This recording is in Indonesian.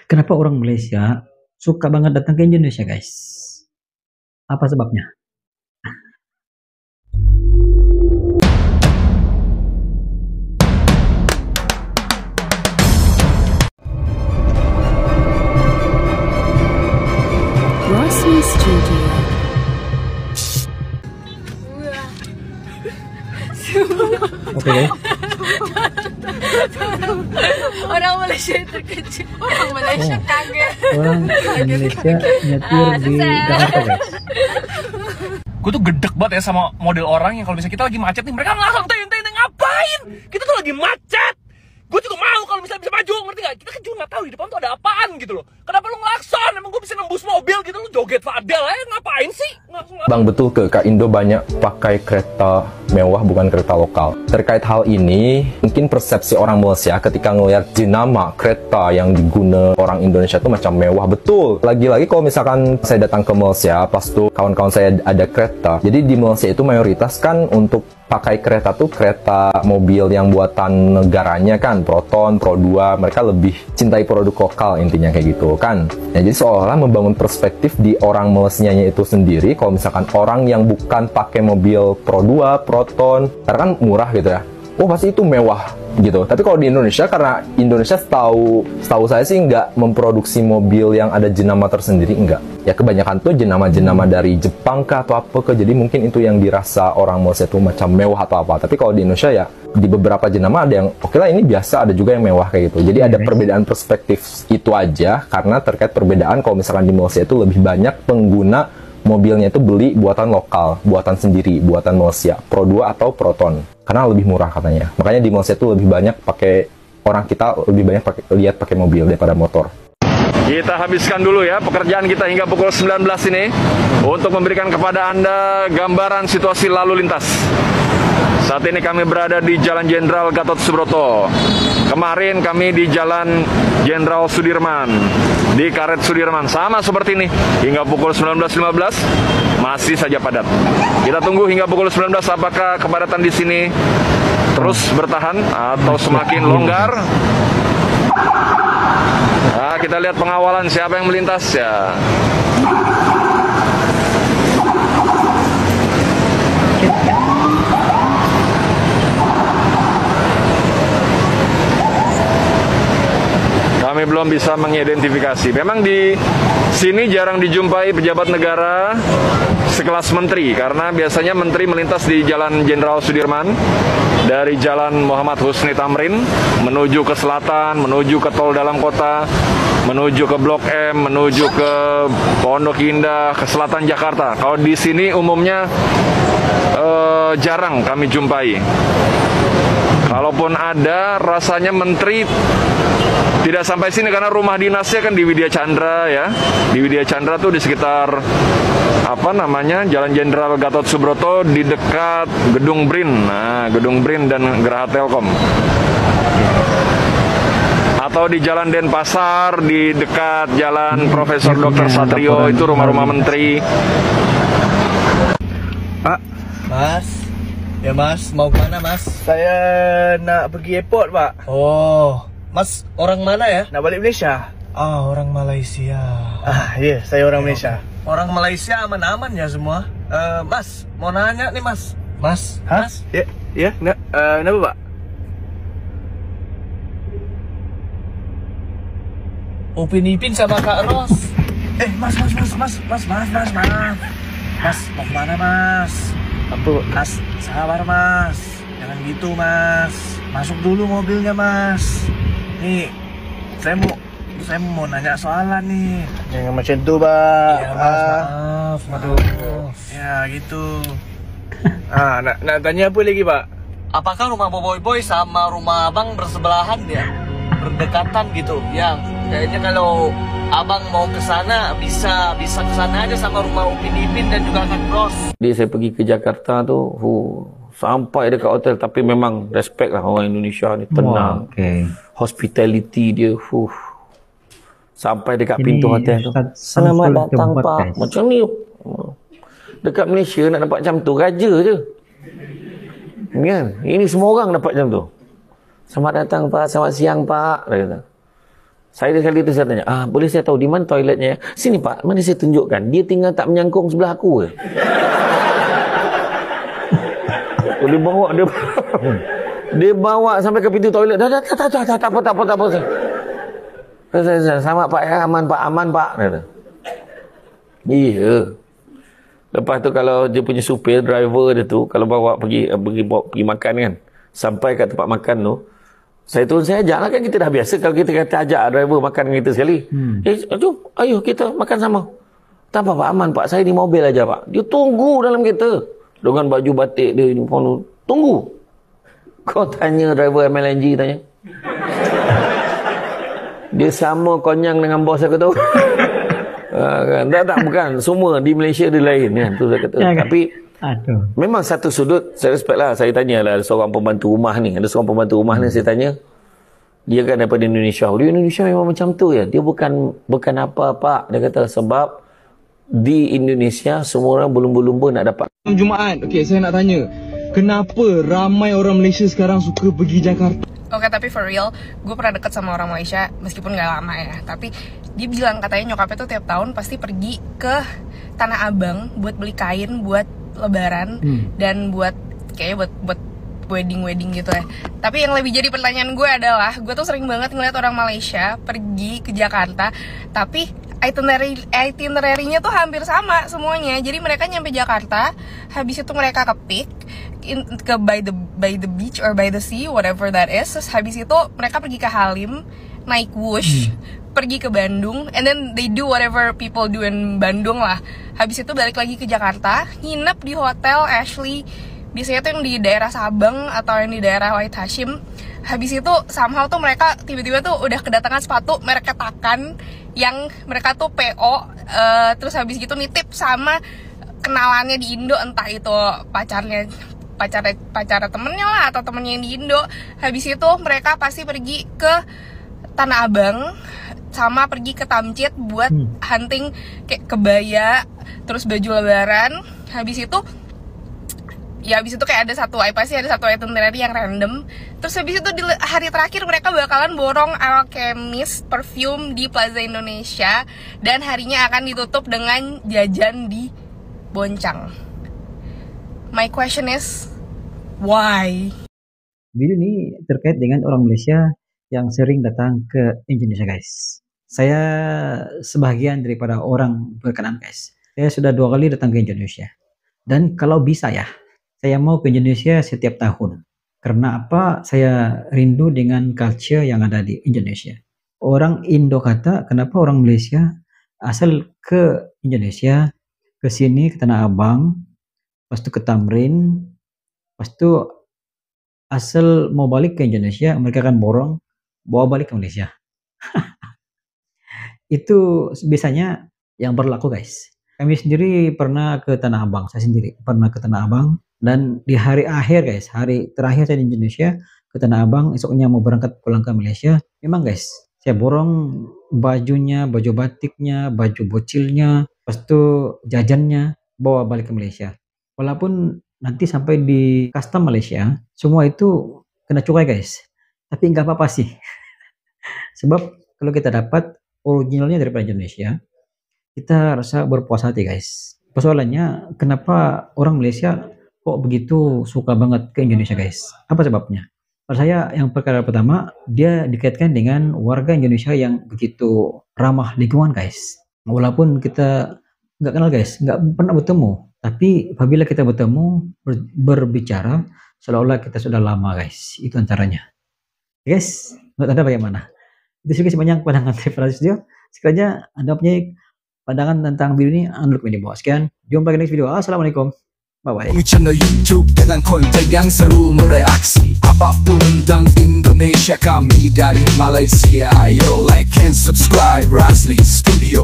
Kenapa orang Malaysia suka banget datang ke Indonesia, guys? Apa sebabnya? Rossi Studio. Oke, guys. Orang Malaysia terkejut, orang Malaysia kaget. Orang Indonesia nyetir di Jakarta, guys. Gue tuh gedek banget ya sama model orang yang kalau misalnya kita lagi macet nih, mereka langsung santai ngapain? Kita tuh lagi macet. Gue juga mau kalau misalnya bisa maju, ngerti gak? Kita kan juga nggak tahu di depan tuh ada apaan gitu loh. Kenapa lu ngelakson? Emang gue bisa nembus mobil gitu, lu joget Fadel aja, ngapain sih? Bang, betul ke Kak Indo banyak pakai kereta mewah bukan kereta lokal. Terkait hal ini, mungkin persepsi orang Malaysia ketika ngelihat jenama kereta yang diguna orang Indonesia itu macam mewah. Betul. Lagi-lagi kalau misalkan saya datang ke Malaysia, pas tuh kawan-kawan saya ada kereta. Jadi di Malaysia itu mayoritas kan untuk pakai kereta tuh kereta mobil yang buatan negaranya kan, Proton, Pro 2, mereka lebih cintai produk lokal intinya kayak gitu kan. Ya, jadi seolah-olah membangun perspektif di orang Malaysianya itu sendiri, kalau misalkan orang yang bukan pakai mobil Pro 2, Proton, karena kan murah gitu ya, oh pasti itu mewah gitu. Tapi kalau di Indonesia, karena Indonesia setahu saya sih nggak memproduksi mobil yang ada jenama tersendiri, enggak. Ya kebanyakan tuh jenama-jenama dari Jepang kah atau apa ke, jadi mungkin itu yang dirasa orang Malaysia tuh macam mewah atau apa. Tapi kalau di Indonesia ya di beberapa jenama ada yang oke lah ini biasa, ada juga yang mewah kayak gitu. Jadi ada perbedaan perspektif itu aja, karena terkait perbedaan kalau misalkan di Malaysia itu lebih banyak pengguna mobilnya itu beli buatan lokal, buatan sendiri, buatan Malaysia, Pro 2 atau Proton, karena lebih murah katanya. Makanya di Malaysia itu lebih banyak pakai, orang kita lebih banyak lihat pakai mobil daripada motor. Kita habiskan dulu ya pekerjaan kita hingga pukul 19 ini untuk memberikan kepada Anda gambaran situasi lalu lintas. Saat ini kami berada di Jalan Jenderal Gatot Subroto. Kemarin kami di Jalan Jenderal Sudirman, di Karet Sudirman, sama seperti ini. Hingga pukul 19.15 masih saja padat. Kita tunggu hingga pukul 19 apakah kepadatan di sini terus bertahan atau semakin longgar. Nah, kita lihat pengawalan siapa yang melintas ya. Kami belum bisa mengidentifikasi. Memang di sini jarang dijumpai pejabat negara sekelas menteri, karena biasanya menteri melintas di Jalan Jenderal Sudirman dari Jalan Muhammad Husni Tamrin menuju ke selatan, menuju ke tol dalam kota, menuju ke Blok M, menuju ke Pondok Indah, ke selatan Jakarta. Kalau di sini umumnya jarang kami jumpai. Kalaupun ada, rasanya menteri tidak sampai sini karena rumah dinasnya kan di Widya Chandra ya. Di Widya Chandra tuh di sekitar apa namanya, Jalan Jenderal Gatot Subroto, di dekat Gedung BRIN. Nah, Gedung BRIN dan Geraha Telkom. Atau di Jalan Denpasar, di dekat Jalan Profesor Dr. Satrio, itu rumah-rumah menteri. Pak, Mas, ya Mas, mau kemana Mas? saya nak pergi airport, Pak. Oh, Mas orang mana ya? Nak balik Malaysia. Ah, orang Malaysia. Ya, saya orang Malaysia. Orang Malaysia aman-aman ya semua. Mas, mau nanya nih Mas. Mas, Hah? Mas, Ya, kenapa, Pak? Upin Ipin sama Kak Ros. Mas, mau kemana Mas? Apa? Mas, sabar Mas. Jangan gitu Mas. Masuk dulu mobilnya Mas. Nih, saya mau nanya soalan nih. Jangan macam tu, Pak. Iya Mas, maaf. Ya gitu. Nak tanya apa lagi, Pak? Apakah rumah Boboiboy Boy sama rumah Abang bersebelahan ya? Berdekatan gitu. Ya, kayaknya kalau Abang mau ke sana bisa ke sana aja sama rumah Upin Ipin dan juga Kak Ros. Dia saya pergi ke Jakarta tuh, sampai dekat hotel, tapi memang respect lah orang Indonesia ni, tenang. Hospitality dia, sampai dekat pintu hotel tu. Selamat datang Pak. Macam ni. Dekat Malaysia nak dapat macam tu raja je. Kan? Ini semua orang dapat macam tu. Selamat datang Pak, selamat siang Pak, dia kata. Saya sekali itu saya tanya, boleh saya tahu di mana toiletnya? Sini Pak, mana saya tunjukkan. Dia tinggal tak menyangkung sebelah aku. Dia bawa dia bawa sampai ke pintu toilet. Tak apa. Sama Pak ya, aman Pak. Iya. Lepas tu kalau dia punya supir, driver dia tu, kalau bawa pergi makan kan, sampai kat tempat makan tu, saya ajak lah kan, kita dah biasa kalau kita kata ajak driver makan dengan kita sekali. Jom, ayo kita makan sama. Tak apa Pak, aman Pak, saya di mobil aja Pak. Dia tunggu dalam kereta dengan baju batik dia ni, tunggu. Kau tanya driver MLNG tanya. Dia sama konyang dengan bos aku tu. Tak, bukan. Semua di Malaysia dia lain kan. Tu saya kata. Ya, kan? Tapi memang satu sudut saya respect lah. Saya tanya lah, ada seorang pembantu rumah ni. Saya tanya. Dia kan daripada Indonesia. Di Indonesia memang macam tu ya. Dia bukan apa Pak. Dia kata sebab di Indonesia semua orang berlumba-lumba nak dapat Jumaat. Okey, saya nak tanya, kenapa ramai orang Malaysia sekarang suka pergi Jakarta? Oke, tapi for real, gue pernah deket sama orang Malaysia, meskipun gak lama ya. Tapi dia bilang katanya nyokapnya tuh tiap tahun pasti pergi ke Tanah Abang buat beli kain buat lebaran dan buat kayaknya buat wedding gitu ya. Tapi yang lebih jadi pertanyaan gue adalah, gue tuh sering banget ngeliat orang Malaysia pergi ke Jakarta, tapi itinerary-nya tuh hampir sama semuanya. Jadi mereka nyampe Jakarta, habis itu mereka ke Peak, ke by the beach or by the sea, whatever that is. Terus habis itu mereka pergi ke Halim, naik Wush, pergi ke Bandung, and then they do whatever people do in Bandung lah. Habis itu balik lagi ke Jakarta, nginep di hotel Ashley, biasanya tuh yang di daerah Sabang atau yang di daerah Wahid Hashim. Habis itu somehow tuh mereka tiba-tiba tuh udah kedatangan sepatu merek ketakan yang mereka tuh PO, terus habis gitu nitip sama kenalannya di Indo, entah itu pacar temennya lah atau temennya yang di Indo. Habis itu mereka pasti pergi ke Tanah Abang sama pergi ke Tamcit buat hunting kayak kebaya, terus baju lebaran. Habis itu kayak pasti ada satu itinerary yang random. Terus habis itu di hari terakhir mereka bakalan borong Alchemist perfume di Plaza Indonesia, dan harinya akan ditutup dengan jajan di Boncang. My question is, why? Video ini terkait dengan orang Malaysia yang sering datang ke Indonesia, guys. Saya sebagian daripada orang berkenan, guys. Saya sudah 2 kali datang ke Indonesia. Dan kalau bisa ya, saya mau ke Indonesia setiap tahun. Karena apa? Saya rindu dengan culture yang ada di Indonesia. Orang Indo kata, kenapa orang Malaysia asal ke Indonesia, ke sini, ke Tanah Abang, pas itu ke Tamrin, pas itu asal mau balik ke Indonesia, mereka akan bawa balik ke Malaysia. Itu biasanya yang berlaku, guys. Kami sendiri pernah ke Tanah Abang, saya sendiri pernah ke Tanah Abang. Dan di hari akhir, guys, hari terakhir saya di Indonesia, ke Tanah Abang, esoknya mau berangkat pulang ke Malaysia. Memang, guys, saya borong bajunya, baju batiknya, baju bocilnya, pas itu jajannya, bawa balik ke Malaysia. Walaupun nanti sampai di custom Malaysia, semua itu kena cukai, guys. Tapi nggak apa-apa sih. Sebab kalau kita dapat originalnya daripada Indonesia, kita rasa berpuas hati, guys. Persoalannya, kenapa orang Malaysia kok begitu suka banget ke Indonesia, guys? Apa sebabnya? Menurut saya yang perkara pertama, dia dikaitkan dengan warga Indonesia yang begitu ramah lingkungan, guys. Walaupun kita nggak kenal, guys, nggak pernah bertemu, tapi apabila kita bertemu, berbicara, seolah-olah kita sudah lama, guys. Itu antaranya. Guys, menurut Anda bagaimana? Itu juga sebanyak pandangan dari video. Sekiranya Anda punya pandangan tentang video ini, Anda lupa di bawah. Sekian, jumpa di next video. Assalamualaikum. Bye-bye. Channel YouTube dengan konten yang seru, mereaksi apapun tentang Indonesia, kami dari Malaysia. Ayo like and subscribe Rasli Studio.